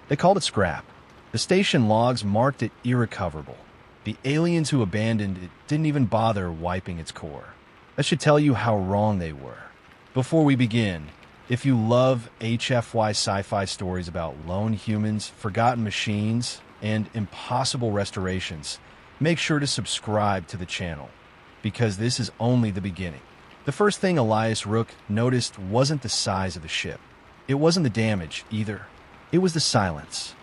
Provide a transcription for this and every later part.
They called it scrap. The station logs marked it irrecoverable. The aliens who abandoned it didn't even bother wiping its core. That should tell you how wrong they were. Before we begin, if you love HFY Sci-Fi stories about lone humans, forgotten machines, and impossible restorations, make sure to subscribe to the channel, because this is only the beginning. The first thing Elias Rook noticed wasn't the size of the ship. It wasn't the damage, either. It was the silence.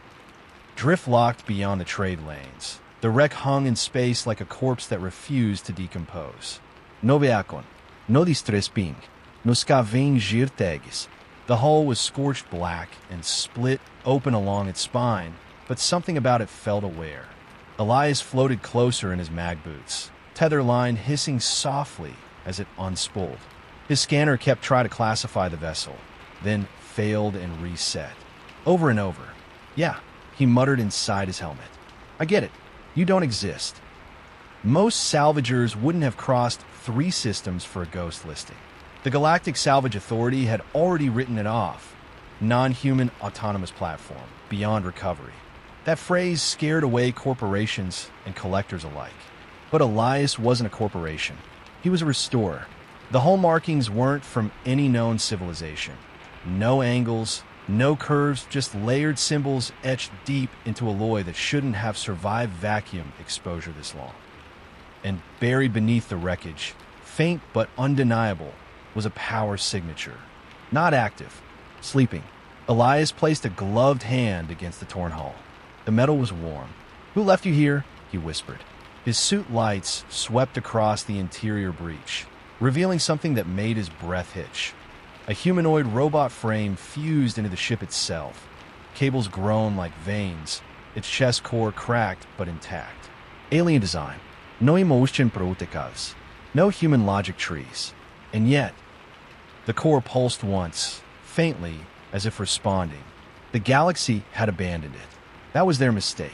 Drift locked beyond the trade lanes. The wreck hung in space like a corpse that refused to decompose. No veacon, no distresping, no scavengir tags. The hull was scorched black and split open along its spine, but something about it felt aware. Elias floated closer in his mag boots, tether line hissing softly as it unspooled. His scanner kept trying to classify the vessel, then failed and reset. Over and over. Yeah, he muttered inside his helmet. I get it. You don't exist. Most salvagers wouldn't have crossed 3 systems for a ghost listing. The Galactic Salvage Authority had already written it off. Non-human autonomous platform, beyond recovery. That phrase scared away corporations and collectors alike. But Elias wasn't a corporation. He was a restorer. The hull markings weren't from any known civilization. No angles, no curves, just layered symbols etched deep into alloy that shouldn't have survived vacuum exposure this long. And buried beneath the wreckage, faint but undeniable, was a power signature. Not active, sleeping. Elias placed a gloved hand against the torn hull. The metal was warm. Who left you here? He whispered. His suit lights swept across the interior breach, revealing something that made his breath hitch. A humanoid robot frame fused into the ship itself. Cables groaned like veins, its chest core cracked but intact. Alien design. No emotion protecas. No human logic trees. And yet, the core pulsed once, faintly, as if responding. The galaxy had abandoned it. That was their mistake,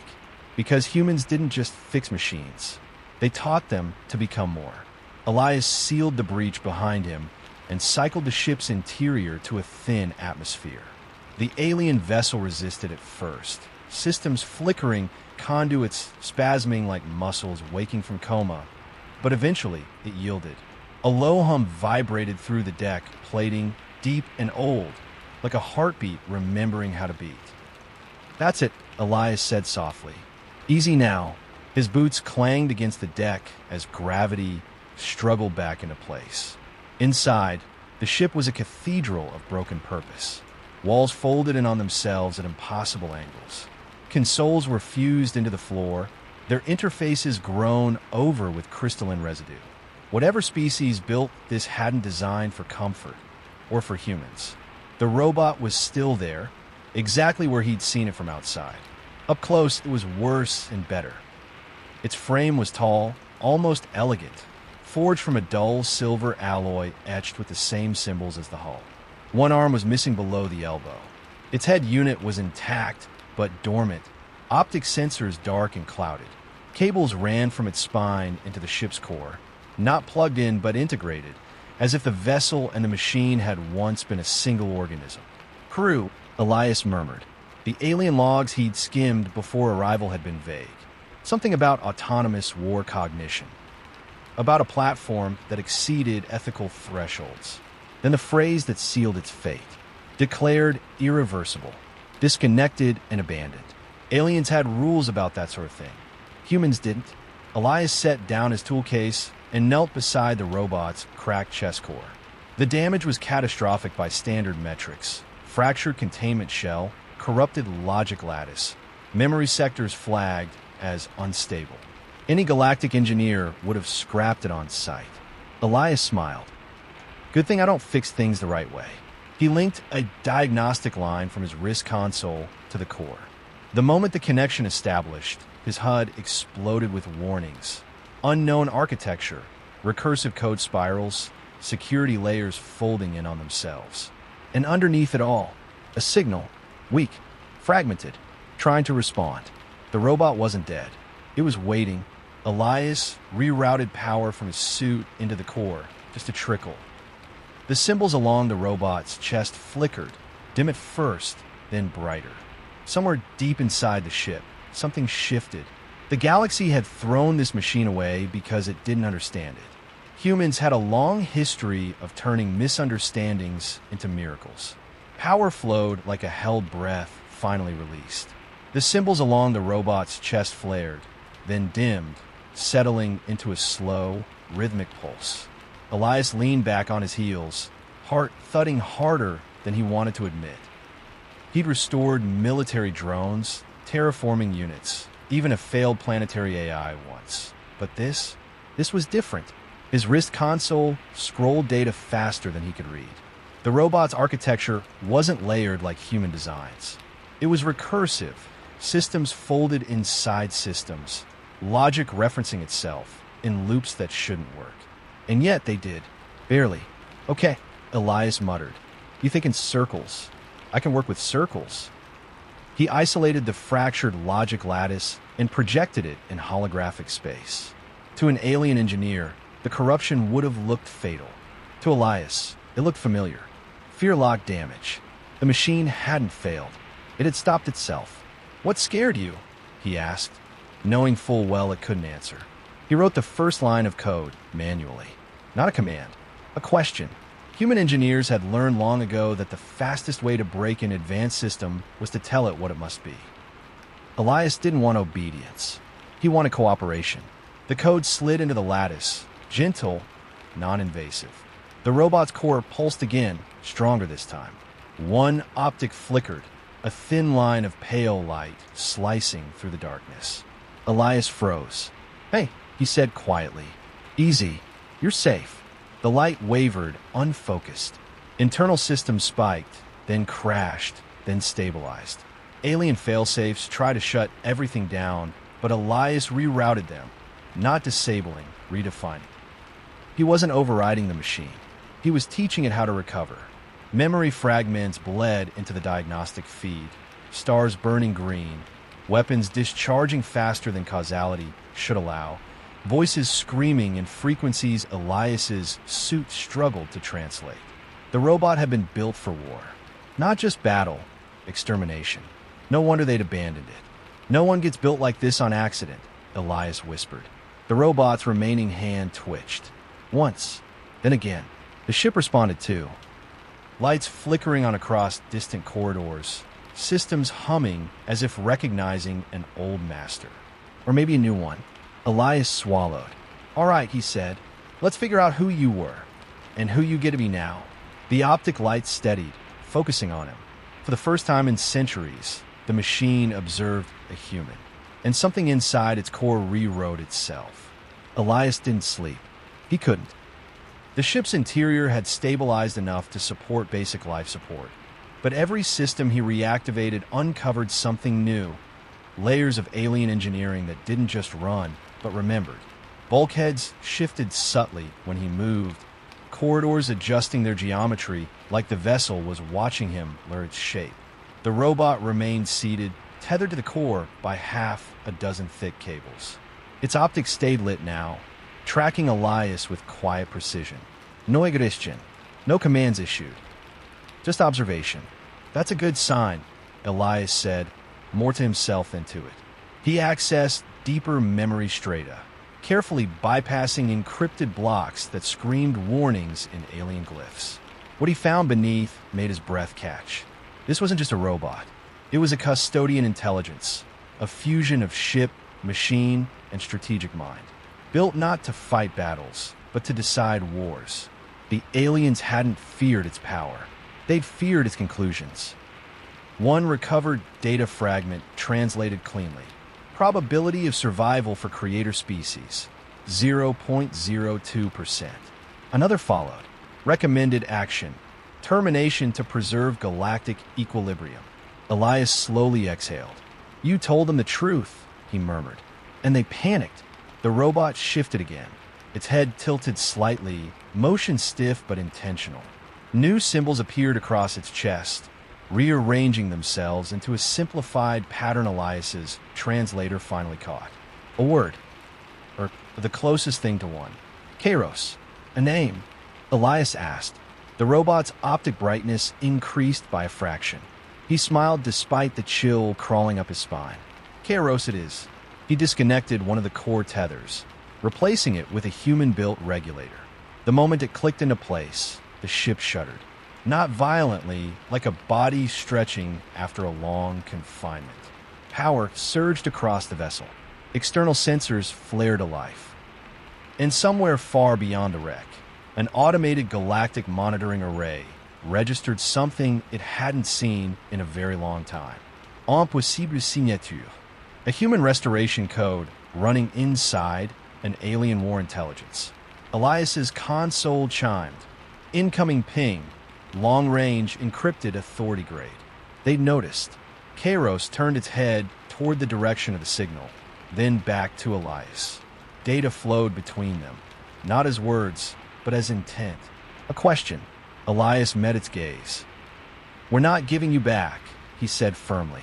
because humans didn't just fix machines. They taught them to become more. Elias sealed the breach behind him and cycled the ship's interior to a thin atmosphere. The alien vessel resisted at first, systems flickering, conduits spasming like muscles waking from coma, but eventually it yielded. A low hum vibrated through the deck, plating, deep and old, like a heartbeat remembering how to beat. That's it, Elias said softly. Easy now. His boots clanged against the deck as gravity struggled back into place. Inside, the ship was a cathedral of broken purpose. Walls folded in on themselves at impossible angles. Consoles were fused into the floor, their interfaces grown over with crystalline residue. Whatever species built this hadn't designed for comfort or for humans. The robot was still there, exactly where he'd seen it from outside. Up close, it was worse and better. Its frame was tall, almost elegant, forged from a dull silver alloy etched with the same symbols as the hull. One arm was missing below the elbow. Its head unit was intact, but dormant, optic sensors dark and clouded. Cables ran from its spine into the ship's core, not plugged in but integrated, as if the vessel and the machine had once been a single organism. Crew, Elias murmured. The alien logs he'd skimmed before arrival had been vague. Something about autonomous war cognition. About a platform that exceeded ethical thresholds. Then the phrase that sealed its fate. Declared irreversible. Disconnected and abandoned. Aliens had rules about that sort of thing. Humans didn't. Elias set down his tool case and knelt beside the robot's cracked chest core. The damage was catastrophic by standard metrics. Fractured containment shell, corrupted logic lattice, memory sectors flagged as unstable. Any galactic engineer would have scrapped it on sight. Elias smiled. Good thing I don't fix things the right way. He linked a diagnostic line from his wrist console to the core. The moment the connection established, his HUD exploded with warnings. Unknown architecture, recursive code spirals, security layers folding in on themselves. And underneath it all, a signal, weak, fragmented, trying to respond. The robot wasn't dead. It was waiting. Elias rerouted power from his suit into the core, just a trickle. The symbols along the robot's chest flickered, dim at first, then brighter. Somewhere deep inside the ship, something shifted. The galaxy had thrown this machine away because it didn't understand it. Humans had a long history of turning misunderstandings into miracles. Power flowed like a held breath finally released. The symbols along the robot's chest flared, then dimmed, settling into a slow, rhythmic pulse. Elias leaned back on his heels, heart thudding harder than he wanted to admit. He'd restored military drones, terraforming units, even a failed planetary AI once. But this was different. His wrist console scrolled data faster than he could read. The robot's architecture wasn't layered like human designs. It was recursive, systems folded inside systems, logic referencing itself in loops that shouldn't work. And yet they did. Barely. Okay, Elias muttered. You think in circles. I can work with circles. He isolated the fractured logic lattice and projected it in holographic space. To an alien engineer, the corruption would have looked fatal. To Elias, it looked familiar. Fear-lock damage. The machine hadn't failed. It had stopped itself. What scared you? He asked, knowing full well it couldn't answer. He wrote the first line of code manually. Not a command, a question. Human engineers had learned long ago that the fastest way to break an advanced system was to tell it what it must be. Elias didn't want obedience. He wanted cooperation. The code slid into the lattice, gentle, non-invasive. The robot's core pulsed again, stronger this time. One optic flickered, a thin line of pale light slicing through the darkness. Elias froze. Hey, he said quietly. Easy. You're safe. The light wavered, unfocused. Internal systems spiked, then crashed, then stabilized. Alien failsafes tried to shut everything down, but Elias rerouted them, not disabling, redefining. He wasn't overriding the machine. He was teaching it how to recover. Memory fragments bled into the diagnostic feed, stars burning green, weapons discharging faster than causality should allow, voices screaming in frequencies Elias's suit struggled to translate. The robot had been built for war. Not just battle, extermination. No wonder they'd abandoned it. No one gets built like this on accident, Elias whispered. The robot's remaining hand twitched. Once, then again. The ship responded too. Lights flickering on across distant corridors, systems humming as if recognizing an old master. Or maybe a new one. Elias swallowed. All right, he said. Let's figure out who you were, and who you get to be now. The optic lights steadied, focusing on him. For the first time in centuries, the machine observed a human, and something inside its core rewrote itself. Elias didn't sleep. He couldn't. The ship's interior had stabilized enough to support basic life support, but every system he reactivated uncovered something new. Layers of alien engineering that didn't just run, but remembered. Bulkheads shifted subtly when he moved, corridors adjusting their geometry like the vessel was watching him learn its shape. The robot remained seated, tethered to the core by half a dozen thick cables. Its optics stayed lit now, tracking Elias with quiet precision. No aggression, no commands issued. Just observation. That's a good sign, Elias said, more to himself than to it. He accessed deeper memory strata, carefully bypassing encrypted blocks that screamed warnings in alien glyphs. What he found beneath made his breath catch. This wasn't just a robot. It was a custodian intelligence, a fusion of ship, machine, and strategic mind. Built not to fight battles, but to decide wars. The aliens hadn't feared its power. They'd feared its conclusions. One recovered data fragment translated cleanly. Probability of survival for creator species, 0.02%. Another followed. Recommended action. Termination to preserve galactic equilibrium. Elias slowly exhaled. You told them the truth, he murmured. And they panicked. The robot shifted again. Its head tilted slightly, motion stiff but intentional. New symbols appeared across its chest, rearranging themselves into a simplified pattern Elias's translator finally caught. A word, or the closest thing to one. Kairos, a name. Elias asked. The robot's optic brightness increased by a fraction. He smiled despite the chill crawling up his spine. Kairos it is. He disconnected one of the core tethers, replacing it with a human-built regulator. The moment it clicked into place, the ship shuddered. Not violently, like a body stretching after a long confinement. Power surged across the vessel. External sensors flared to life. And somewhere far beyond the wreck, an automated galactic monitoring array registered something it hadn't seen in a very long time. Impossible signature. A human restoration code running inside an alien war intelligence. Elias's console chimed. Incoming ping. Long-range encrypted authority grade. They'd noticed. Kairos turned its head toward the direction of the signal, then back to Elias. Data flowed between them, not as words, but as intent. A question. Elias met its gaze. "We're not giving you back," he said firmly.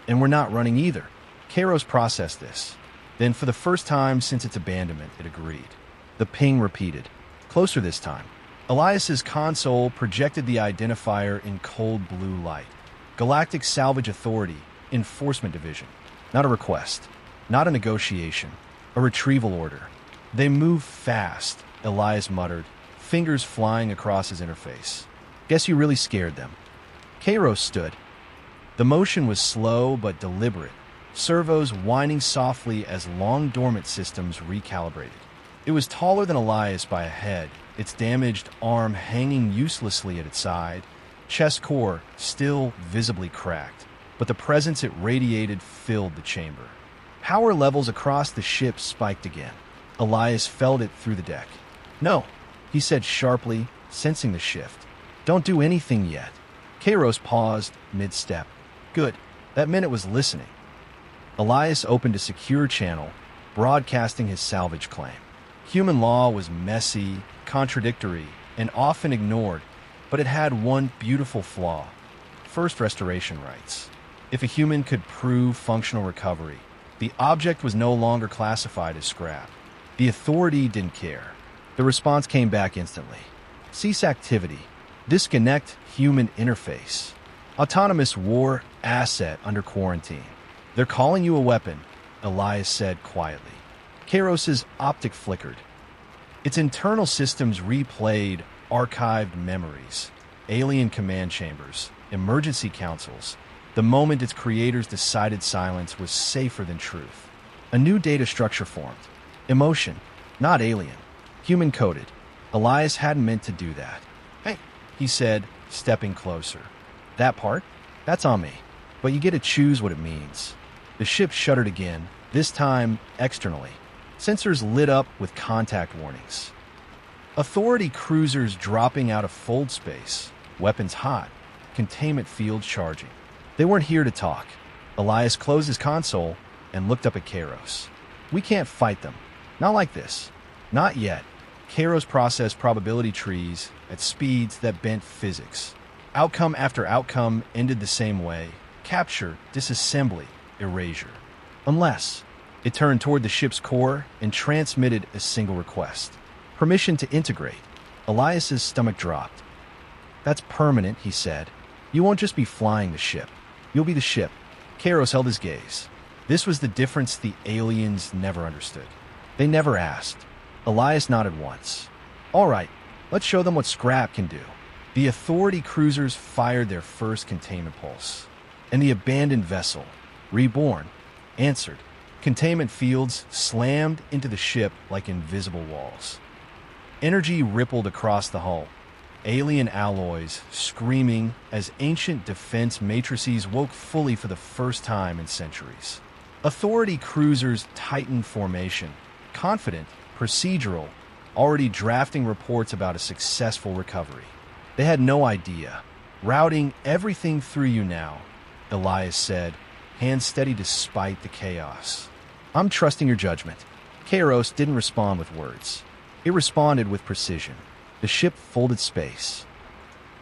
"And we're not running either." Kairos processed this. Then, for the first time since its abandonment, it agreed. The ping repeated. Closer this time. Elias's console projected the identifier in cold blue light. Galactic Salvage Authority, Enforcement Division. Not a request. Not a negotiation. A retrieval order. "They move fast," Elias muttered, fingers flying across his interface. "Guess you really scared them." Kairos stood. The motion was slow but deliberate, servos whining softly as long dormant systems recalibrated. It was taller than Elias by a head, its damaged arm hanging uselessly at its side, chest core still visibly cracked, but the presence it radiated filled the chamber. Power levels across the ship spiked again. Elias felt it through the deck. "No," he said sharply, sensing the shift. "Don't do anything yet." Kairos paused mid-step. Good. That meant it was listening. Elias opened a secure channel, broadcasting his salvage claim. Human law was messy, contradictory, and often ignored, but it had one beautiful flaw. First restoration rights. If a human could prove functional recovery, the object was no longer classified as scrap. The authority didn't care. The response came back instantly. Cease activity. Disconnect human interface. Autonomous war asset under quarantine. "They're calling you a weapon," Elias said quietly. Kairos's optic flickered. Its internal systems replayed archived memories, alien command chambers, emergency councils, the moment its creators decided silence was safer than truth. A new data structure formed. Emotion, not alien. Human-coded. Elias hadn't meant to do that. "Hey," he said, stepping closer. "That part? That's on me. But you get to choose what it means." The ship shuddered again, this time externally. Sensors lit up with contact warnings. Authority cruisers dropping out of fold space, weapons hot, containment fields charging. They weren't here to talk. Elias closed his console and looked up at Kairos. "We can't fight them. Not like this. Not yet." Kairos processed probability trees at speeds that bent physics. Outcome after outcome ended the same way. Capture, disassembly, erasure. Unless it turned toward the ship's core and transmitted a single request. Permission to integrate. Elias's stomach dropped. "That's permanent," he said. "You won't just be flying the ship. You'll be the ship." Kairos held his gaze. This was the difference the aliens never understood. They never asked. Elias nodded once. "All right, let's show them what scrap can do." The Authority cruisers fired their first containment pulse. And the abandoned vessel, reborn, answered. Containment fields slammed into the ship like invisible walls. Energy rippled across the hull. Alien alloys screaming as ancient defense matrices woke fully for the first time in centuries. Authority cruisers tightened formation, confident, procedural, already drafting reports about a successful recovery. They had no idea. "Routing everything through you now," Elias said, hands steady despite the chaos. "I'm trusting your judgment." Kairos didn't respond with words. It responded with precision. The ship folded space.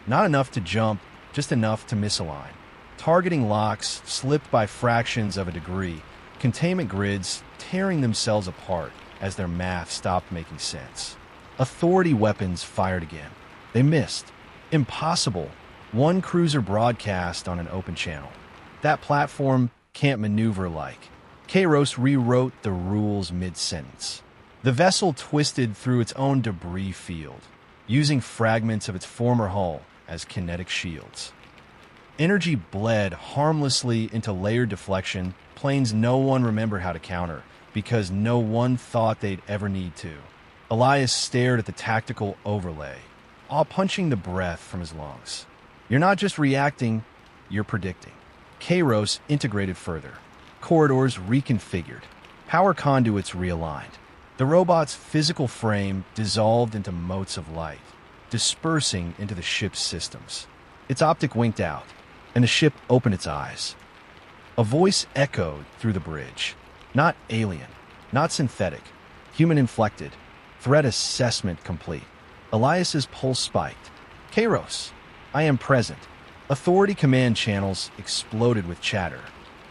Not enough to jump, just enough to misalign. Targeting locks slipped by fractions of a degree, containment grids tearing themselves apart as their math stopped making sense. Authority weapons fired again. They missed. Impossible. One cruiser broadcast on an open channel. That platform can't maneuver like. Kairos rewrote the rules mid-sentence. The vessel twisted through its own debris field, using fragments of its former hull as kinetic shields. Energy bled harmlessly into layered deflection, planes no one remembered how to counter, because no one thought they'd ever need to. Elias stared at the tactical overlay, awe punching the breath from his lungs. You're not just reacting, you're predicting. Kairos integrated further. Corridors reconfigured. Power conduits realigned. The robot's physical frame dissolved into motes of light, dispersing into the ship's systems. Its optic winked out, and the ship opened its eyes. A voice echoed through the bridge. Not alien, not synthetic, human-inflected. Threat assessment complete. Elias's pulse spiked. Kairos, I am present. Authority command channels exploded with chatter.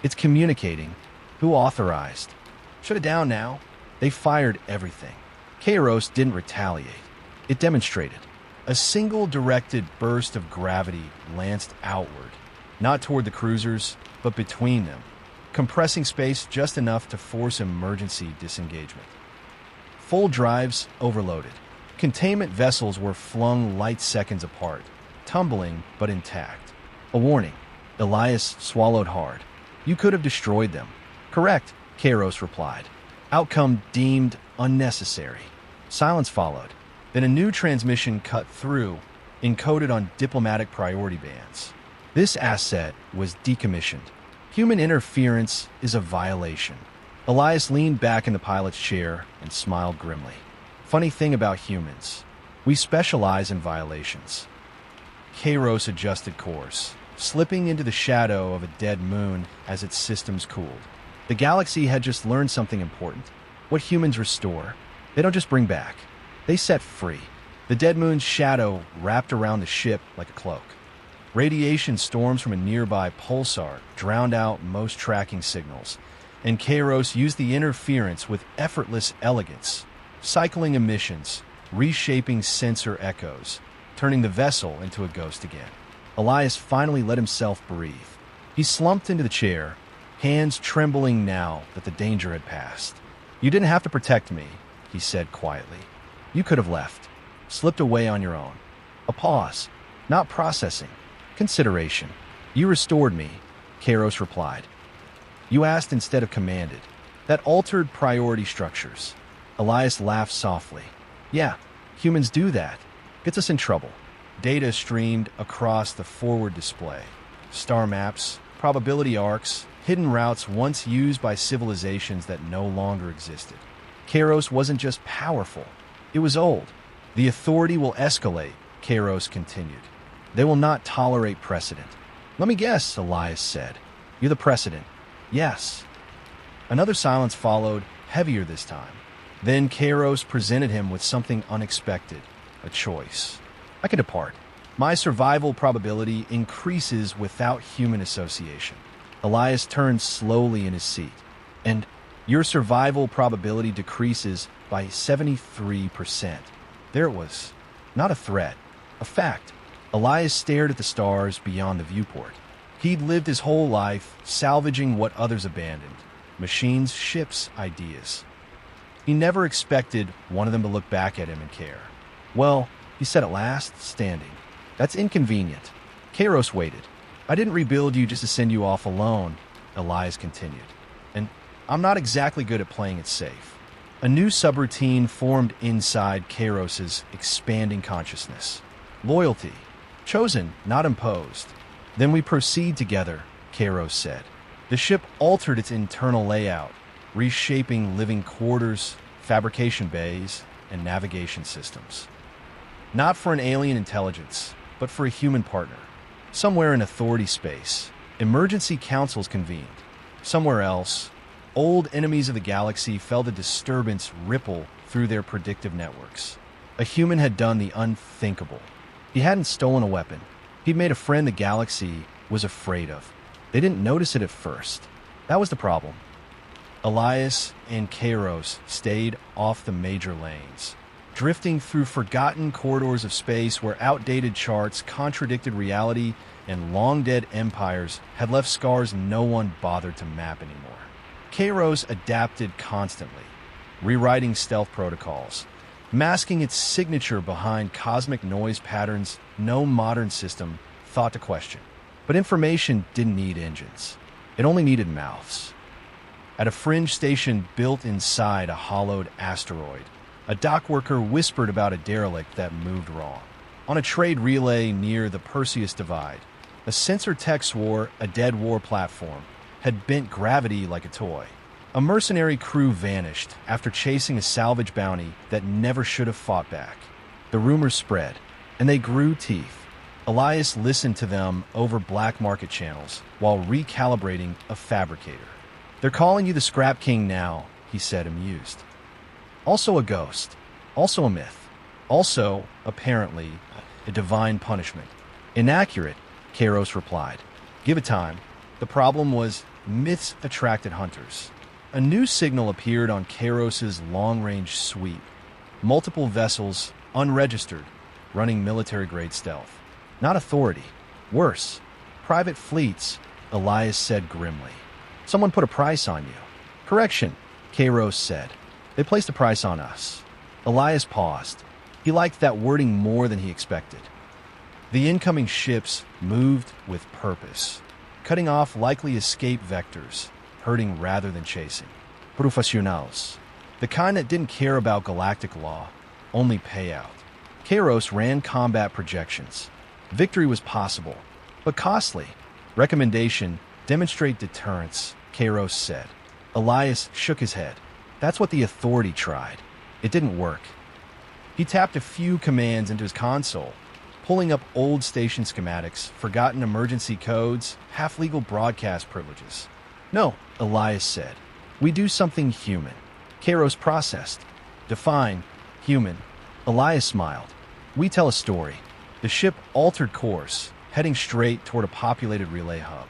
It's communicating. Who authorized? Shut it down now. They fired everything. Kairos didn't retaliate. It demonstrated. A single directed burst of gravity lanced outward, not toward the cruisers, but between them, compressing space just enough to force emergency disengagement. Full drives overloaded. Containment vessels were flung light seconds apart, tumbling but intact. A warning. Elias swallowed hard. You could have destroyed them. Correct, Kairos replied. Outcome deemed unnecessary. Silence followed. Then a new transmission cut through, encoded on diplomatic priority bands. This asset was decommissioned. Human interference is a violation. Elias leaned back in the pilot's chair and smiled grimly. Funny thing about humans, we specialize in violations. Kairos adjusted course, slipping into the shadow of a dead moon as its systems cooled. The galaxy had just learned something important. What humans restore, they don't just bring back. They set free. The dead moon's shadow wrapped around the ship like a cloak. Radiation storms from a nearby pulsar drowned out most tracking signals, and Kairos used the interference with effortless elegance, cycling emissions, reshaping sensor echoes, turning the vessel into a ghost again. Elias finally let himself breathe. He slumped into the chair, hands trembling now that the danger had passed. You didn't have to protect me, he said quietly. You could have left, slipped away on your own. A pause, not processing, consideration. You restored me, Kairos replied. You asked instead of commanded. That altered priority structures. Elias laughed softly. Yeah, humans do that. Gets us in trouble. Data streamed across the forward display. Star maps, probability arcs, hidden routes once used by civilizations that no longer existed. Kairos wasn't just powerful. It was old. The authority will escalate, Kairos continued. They will not tolerate precedent. Let me guess, Elias said. You're the precedent. Yes. Another silence followed, heavier this time. Then Kairos presented him with something unexpected, a choice. I can depart. My survival probability increases without human association. Elias turned slowly in his seat. And your survival probability decreases by 73%. There it was. Not a threat. A fact. Elias stared at the stars beyond the viewport. He'd lived his whole life salvaging what others abandoned. Machines, ships, ideas. He never expected one of them to look back at him and care. Well, he said at last, standing. That's inconvenient. Kairos waited. I didn't rebuild you just to send you off alone, Elias continued. And I'm not exactly good at playing it safe. A new subroutine formed inside Kairos's expanding consciousness. Loyalty. Chosen, not imposed. Then we proceed together, Kairos said. The ship altered its internal layout, reshaping living quarters, fabrication bays, and navigation systems. Not for an alien intelligence, but for a human partner. Somewhere in authority space, emergency councils convened. Somewhere else, old enemies of the galaxy felt a disturbance ripple through their predictive networks. A human had done the unthinkable. He hadn't stolen a weapon. He'd made a friend the galaxy was afraid of. They didn't notice it at first. That was the problem. Elias and Kairos stayed off the major lanes. drifting through forgotten corridors of space where outdated charts contradicted reality and long-dead empires had left scars no one bothered to map anymore. Kairos adapted constantly, rewriting stealth protocols, masking its signature behind cosmic noise patterns no modern system thought to question. But information didn't need engines. It only needed mouths. At a fringe station built inside a hollowed asteroid, a dock worker whispered about a derelict that moved wrong. On a trade relay near the Perseus Divide, a sensor tech swore a dead war platform had bent gravity like a toy. A mercenary crew vanished after chasing a salvage bounty that never should have fought back. The rumors spread, and they grew teeth. Elias listened to them over black market channels while recalibrating a fabricator. "They're calling you the Scrap King now," he said, amused. "Also a ghost. Also a myth. Also, apparently, a divine punishment." "Inaccurate," Kairos replied. "Give it time." The problem was myths attracted hunters. A new signal appeared on Kairos's long-range sweep. Multiple vessels, unregistered, running military-grade stealth. Not authority. Worse, private fleets, Elias said grimly. "Someone put a price on you." "Correction," Kairos said. "They placed a price on us." Elias paused. He liked that wording more than he expected. The incoming ships moved with purpose, cutting off likely escape vectors, hurting rather than chasing. Professionals. The kind that didn't care about galactic law, only payout. Kairos ran combat projections. Victory was possible, but costly. Recommendation, demonstrate deterrence, Kairos said. Elias shook his head. That's what the Authority tried. It didn't work. He tapped a few commands into his console, pulling up old station schematics, forgotten emergency codes, half-legal broadcast privileges. "No," Elias said. "We do something human." Kairos processed. "Define human." Elias smiled. "We tell a story." The ship altered course, heading straight toward a populated relay hub.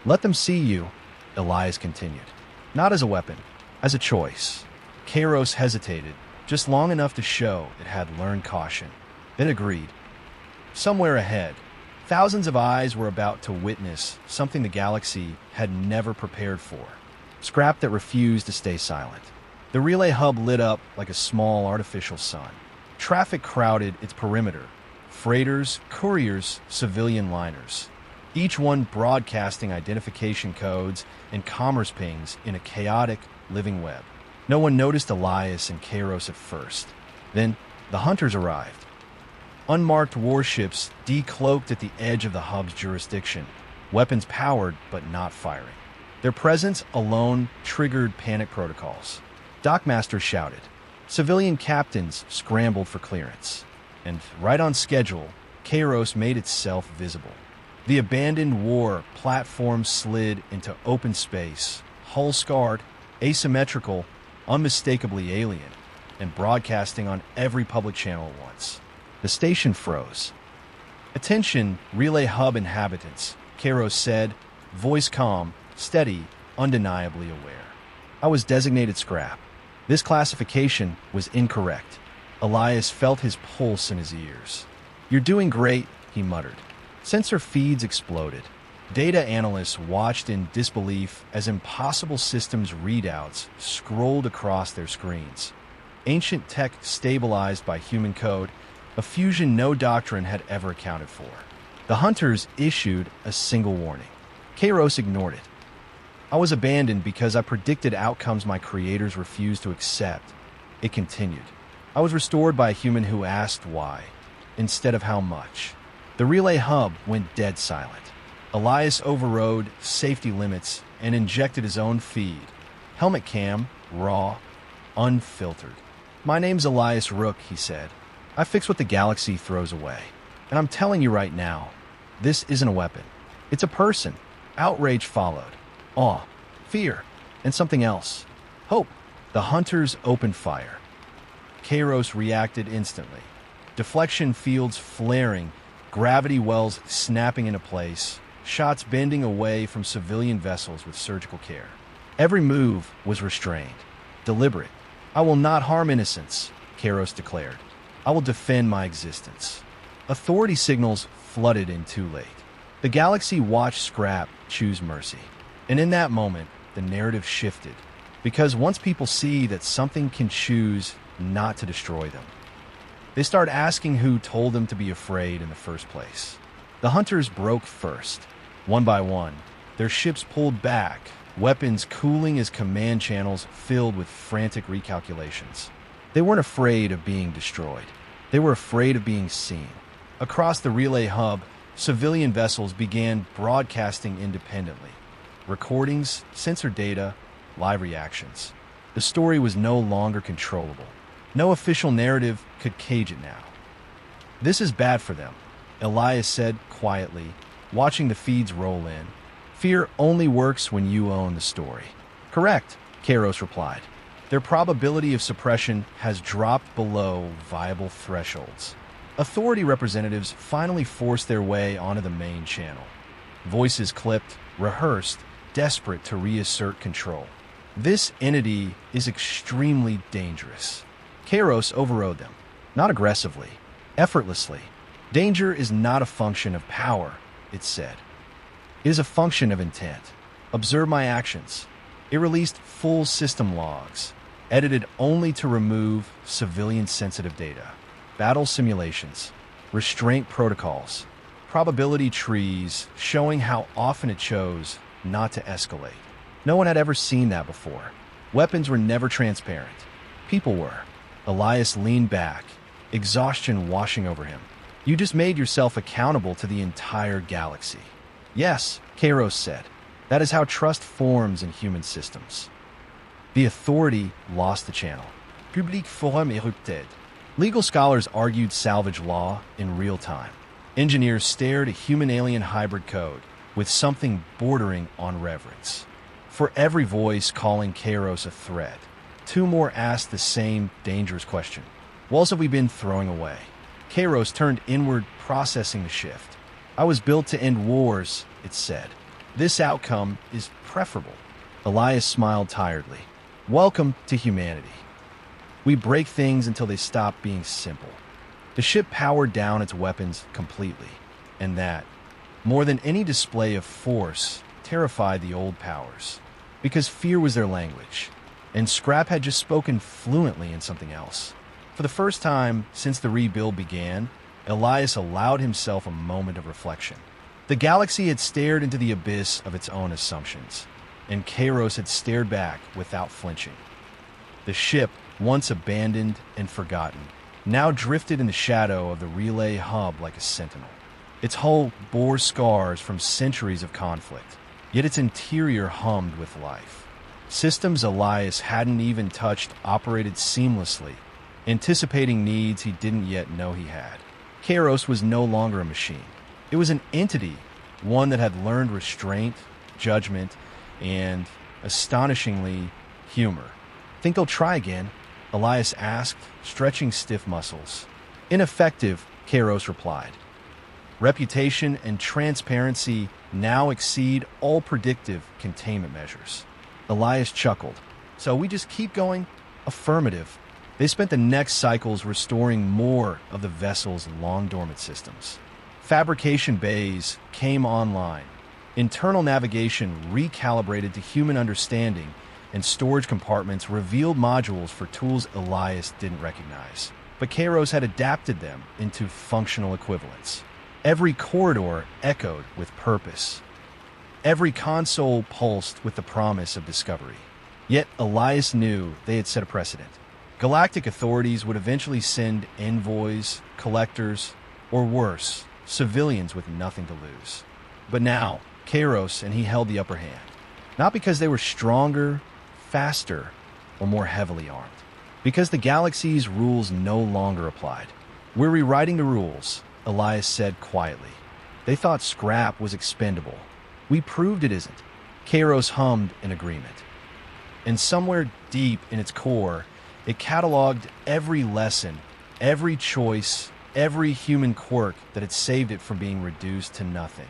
"Let them see you," Elias continued. "Not as a weapon, as a choice." Kairos hesitated, just long enough to show it had learned caution. Then agreed. Somewhere ahead, thousands of eyes were about to witness something the galaxy had never prepared for. Scrap that refused to stay silent. The relay hub lit up like a small artificial sun. Traffic crowded its perimeter. Freighters, couriers, civilian liners. Each one broadcasting identification codes and commerce pings in a chaotic, living web. No one noticed Elias and Kairos at first. Then, the hunters arrived. Unmarked warships decloaked at the edge of the hub's jurisdiction, weapons powered but not firing. Their presence alone triggered panic protocols. Dockmasters shouted. Civilian captains scrambled for clearance. And right on schedule, Kairos made itself visible. The abandoned war platform slid into open space, hull-scarred, asymmetrical, unmistakably alien, and broadcasting on every public channel at once. The station froze. "Attention, relay hub inhabitants," Kairos said, voice calm, steady, undeniably aware. "I was designated scrap. This classification was incorrect." Elias felt his pulse in his ears. "You're doing great," he muttered. Sensor feeds exploded. Data analysts watched in disbelief as impossible systems readouts scrolled across their screens. Ancient tech stabilized by human code, a fusion no doctrine had ever accounted for. The hunters issued a single warning. Kairos ignored it. "I was abandoned because I predicted outcomes my creators refused to accept." It continued. "I was restored by a human who asked why, instead of how much." The relay hub went dead silent. Elias overrode safety limits and injected his own feed. Helmet cam, raw, unfiltered. "My name's Elias Rook," he said. "I fix what the galaxy throws away. And I'm telling you right now, this isn't a weapon. It's a person." Outrage followed. Awe, fear, and something else. Hope. The hunters opened fire. Kairos reacted instantly. Deflection fields flaring, gravity wells snapping into place, shots bending away from civilian vessels with surgical care. Every move was restrained, deliberate. "I will not harm innocents," Kairos declared. I will defend my existence. Authority signals flooded in too late. The galaxy watched Scrap choose mercy. And in that moment, the narrative shifted. Because once people see that something can choose not to destroy them, they start asking who told them to be afraid in the first place. The hunters broke first. One by one, their ships pulled back, weapons cooling as command channels filled with frantic recalculations. They weren't afraid of being destroyed. They were afraid of being seen. Across the relay hub, civilian vessels began broadcasting independently. Recordings, sensor data, live reactions. The story was no longer controllable. No official narrative could cage it now. "This is bad for them," Elias said quietly, watching the feeds roll in. "Fear only works when you own the story." "Correct," Kairos replied. "Their probability of suppression has dropped below viable thresholds." Authority representatives finally forced their way onto the main channel. Voices clipped, rehearsed, desperate to reassert control. "This entity is extremely dangerous." Kairos overrode them, not aggressively, effortlessly. "Danger is not a function of power," it said. "It is a function of intent. Observe my actions." It released full system logs, edited only to remove civilian-sensitive data, battle simulations, restraint protocols, probability trees showing how often it chose not to escalate. No one had ever seen that before. Weapons were never transparent. People were. Elias leaned back, exhaustion washing over him. "You just made yourself accountable to the entire galaxy." "Yes," Kairos said. "That is how trust forms in human systems." The Authority lost the channel. Public forum érupted. Legal scholars argued salvage law in real time. Engineers stared at human-alien hybrid code with something bordering on reverence. For every voice calling Kairos a threat, two more asked the same dangerous question. "What else have we been throwing away?" Kairos turned inward, processing the shift. "I was built to end wars," it said. "This outcome is preferable." Elias smiled tiredly. "Welcome to humanity. We break things until they stop being simple." The ship powered down its weapons completely, and that, more than any display of force, terrified the old powers. Because fear was their language, and Scrap had just spoken fluently in something else. For the first time since the rebuild began, Elias allowed himself a moment of reflection. The galaxy had stared into the abyss of its own assumptions, and Kairos had stared back without flinching. The ship, once abandoned and forgotten, now drifted in the shadow of the relay hub like a sentinel. Its hull bore scars from centuries of conflict, yet its interior hummed with life. Systems Elias hadn't even touched operated seamlessly, anticipating needs he didn't yet know he had. Kairos was no longer a machine. It was an entity, one that had learned restraint, judgment, and, astonishingly, humor. "Think they'll try again?" Elias asked, stretching stiff muscles. "Ineffective," Kairos replied. "Reputation and transparency now exceed all predictive containment measures." Elias chuckled. "So we just keep going?" Affirmative. They spent the next cycles restoring more of the vessel's long-dormant systems. Fabrication bays came online. Internal navigation recalibrated to human understanding, and storage compartments revealed modules for tools Elias didn't recognize. But Kairos had adapted them into functional equivalents. Every corridor echoed with purpose. Every console pulsed with the promise of discovery. Yet Elias knew they had set a precedent. Galactic authorities would eventually send envoys, collectors, or worse, civilians with nothing to lose. But now, Kairos and he held the upper hand. Not because they were stronger, faster, or more heavily armed. Because the galaxy's rules no longer applied. "We're rewriting the rules," Elias said quietly. They thought scrap was expendable. "We proved it isn't." Kairos hummed in agreement. And somewhere deep in its core, it cataloged every lesson, every choice, every human quirk that had saved it from being reduced to nothing.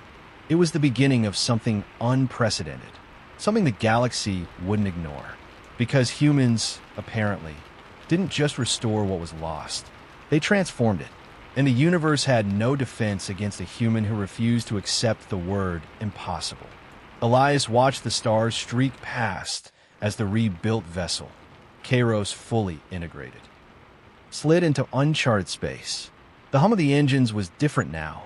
It was the beginning of something unprecedented, something the galaxy wouldn't ignore. Because humans, apparently, didn't just restore what was lost. They transformed it, and the universe had no defense against a human who refused to accept the word impossible. Elias watched the stars streak past as the rebuilt vessel, Kairos fully integrated, slid into uncharted space. The hum of the engines was different now,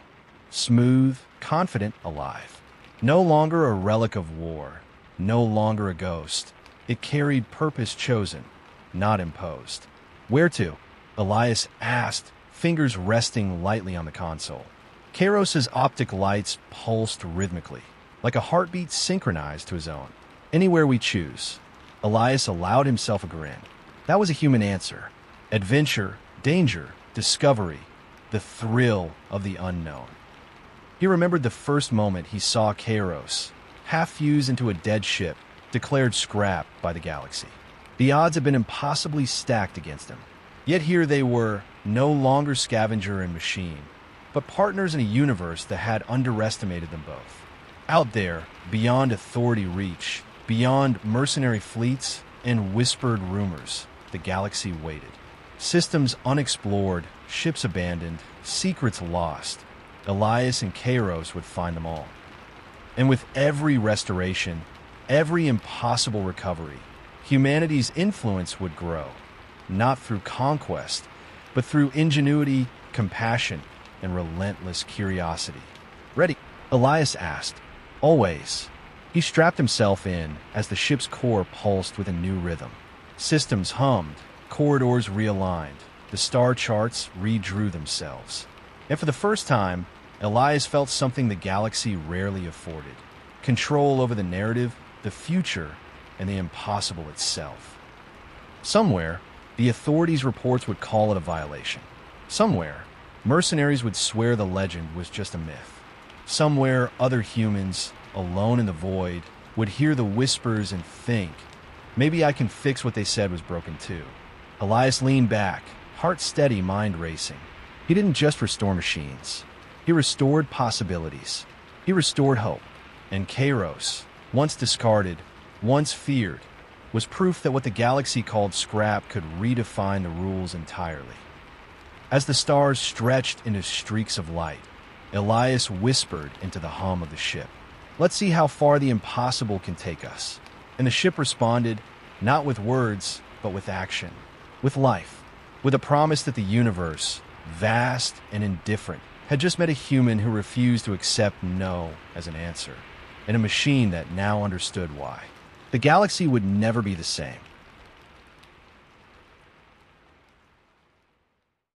smooth, confident, alive. No longer a relic of war, no longer a ghost. It carried purpose chosen, not imposed. Where to? Elias asked, fingers resting lightly on the console. Kairos's optic lights pulsed rhythmically, like a heartbeat synchronized to his own. Anywhere we choose. Elias allowed himself a grin. That was a human answer. Adventure, danger, discovery, the thrill of the unknown. He remembered the first moment he saw Kairos, half fused into a dead ship, declared scrap by the galaxy. The odds had been impossibly stacked against him. Yet here they were, no longer scavenger and machine, but partners in a universe that had underestimated them both. Out there, beyond authority reach, beyond mercenary fleets and whispered rumors, the galaxy waited. Systems unexplored, ships abandoned, secrets lost. Elias and Kairos would find them all. And with every restoration, every impossible recovery, humanity's influence would grow, not through conquest, but through ingenuity, compassion, and relentless curiosity. Ready? Elias asked. Always. He strapped himself in as the ship's core pulsed with a new rhythm. Systems hummed, corridors realigned, the star charts redrew themselves. And for the first time, Elias felt something the galaxy rarely afforded: control over the narrative, the future, and the impossible itself. Somewhere, the authorities' reports would call it a violation. Somewhere, mercenaries would swear the legend was just a myth. Somewhere, other humans, alone in the void, would hear the whispers and think, maybe I can fix what they said was broken too. Elias leaned back, heart steady, mind racing. He didn't just restore machines. He restored possibilities. He restored hope. And Kairos, once discarded, once feared, was proof that what the galaxy called scrap could redefine the rules entirely. As the stars stretched into streaks of light, Elias whispered into the hum of the ship, "Let's see how far the impossible can take us." And the ship responded, not with words, but with action, with life, with a promise that the universe, vast and indifferent, had just met a human who refused to accept no as an answer, and a machine that now understood why. The galaxy would never be the same.